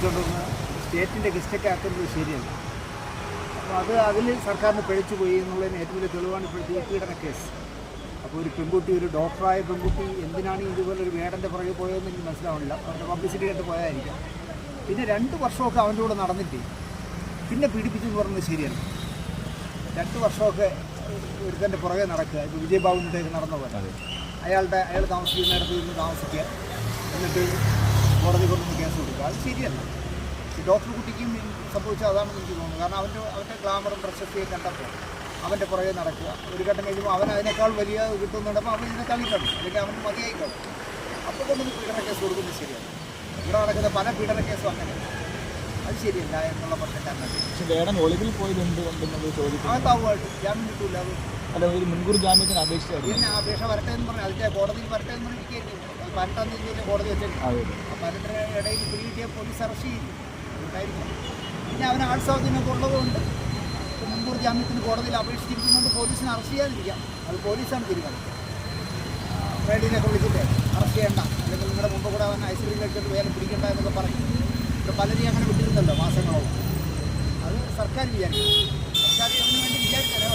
വിളിച്ചുകൊണ്ടുവന്ന് സ്റ്റേറ്റിൻ്റെ ഗസ്റ്റൊക്കെ ആക്കുന്നത് ശരിയല്ല. അപ്പോൾ അതിൽ സർക്കാരിന് പിഴച്ചു പോയി എന്നുള്ളതിന് ഏറ്റവും വലിയ തെളിവാണ് ഇപ്പോഴത്തെ ഈ പീഡന കേസ്. അപ്പോൾ ഒരു പെൺകുട്ടി, ഒരു ഡോക്ടറായ പെൺകുട്ടി എന്തിനാണ് ഇതുപോലെ ഒരു വേടൻ്റെ പുറകെ പോയതെന്ന് എനിക്ക് മനസ്സിലാവണില്ല. അവരുടെ പബ്ലിസിറ്റി കണ്ട് പോയതായിരിക്കാം. പിന്നെ 2 വർഷമൊക്കെ അവൻ്റെ കൂടെ നടന്നിട്ട് പിന്നെ പീഡിപ്പിച്ചെന്ന് പറയുന്നത് ശരിയല്ല. 2 വർഷമൊക്കെ ഒരുത്തൻ്റെ പുറകെ നടക്കുക. ഇപ്പോൾ വിജയബാബുവിൻ്റെ നടന്ന പോലെ അയാൾ താമസിക്കുന്നിടത്ത് നിന്ന് താമസിക്കുക, എന്നിട്ട് കോടതി കൊണ്ടൊന്ന് കേസ് കൊടുക്കുക, അത് ശരിയല്ല. ഈ ഡോക്ടർ കുട്ടിക്കും സംഭവിച്ചത് അതാണെന്ന് എനിക്ക് തോന്നുന്നു. കാരണം അവൻ്റെ ഗ്ലാമറും പ്രശസ്തിയും കണ്ടപ്പോൾ അവൻ്റെ പുറകെ നടക്കുക. ഒരു ഘട്ടം കഴിയുമ്പോൾ അവൻ അതിനേക്കാൾ വലിയ കിട്ടുന്നുണ്ടപ്പോൾ അവൻ ഇതിനെ തള്ളിക്കണം, അല്ലെങ്കിൽ അവന് മതിയായിക്കണം. അപ്പോൾ കൊണ്ടൊന്ന് പീഡന കേസ് കൊടുക്കുന്നത് ശരിയല്ല. ഇവിടെ നടക്കുന്ന പല പീഡന കേസും അങ്ങനെ, അത് ശരിയല്ല എന്നുള്ള പ്രശ്നക്കാരനാണ്. പക്ഷേ വേടൻ ഒളിവിൽ പോയത് എന്തുകൊണ്ടെന്നത് ചോദിക്കും. അതാവുമായിട്ട് ജാമ്യം കിട്ടില്ല. അത് അല്ല, ഒരു മുൻകൂർ ജാമ്യത്തിന് അപേക്ഷിച്ചായിരുന്നു. പിന്നെ അപേക്ഷ വരട്ടെ എന്ന് പറഞ്ഞു, അതിൻ്റെ കോടതിയിൽ വരട്ടെ എന്ന് പറഞ്ഞിരിക്കുകയായിരുന്നു. 18-ാം തീയതി കോടതി വെച്ചിട്ടുണ്ട്. അപ്പോൾ അതിൻ്റെ ഇടയിൽ പിടികിട്ടിയ പോലീസ് അറസ്റ്റ് ചെയ്യും ഉണ്ടായിരിക്കും. പിന്നെ അവന് ആൾസൗജന്യമൊക്കെ ഉള്ളതുകൊണ്ട് മുൻകൂർ ജാമ്യത്തിന് കോടതിയിൽ അപേക്ഷിച്ചിരിക്കുന്നതുകൊണ്ട് പോലീസിനെ അറസ്റ്റ് ചെയ്യാതിരിക്കാം. അത് പോലീസാണ് തീരുമാനിക്കുക. റേഡിയിലൊക്കെ വിളിച്ചിട്ട് അറസ്റ്റ് ചെയ്യേണ്ട, അല്ലെങ്കിൽ നിങ്ങളുടെ മുമ്പ് കൂടെ അവൻ ഐസ്ക്രീം കഴിച്ചിട്ട് വേറെ പിടിക്കേണ്ട എന്നൊക്കെ പറയും. ഇപ്പോൾ പലരെയും അങ്ങനെ വിട്ടിരുന്നല്ലോ മാസങ്ങളോളം. അത് സർക്കാർ വിചാരിക്കും. സർക്കാർ അതിന് വേണ്ടി വിചാരിച്ചാലേ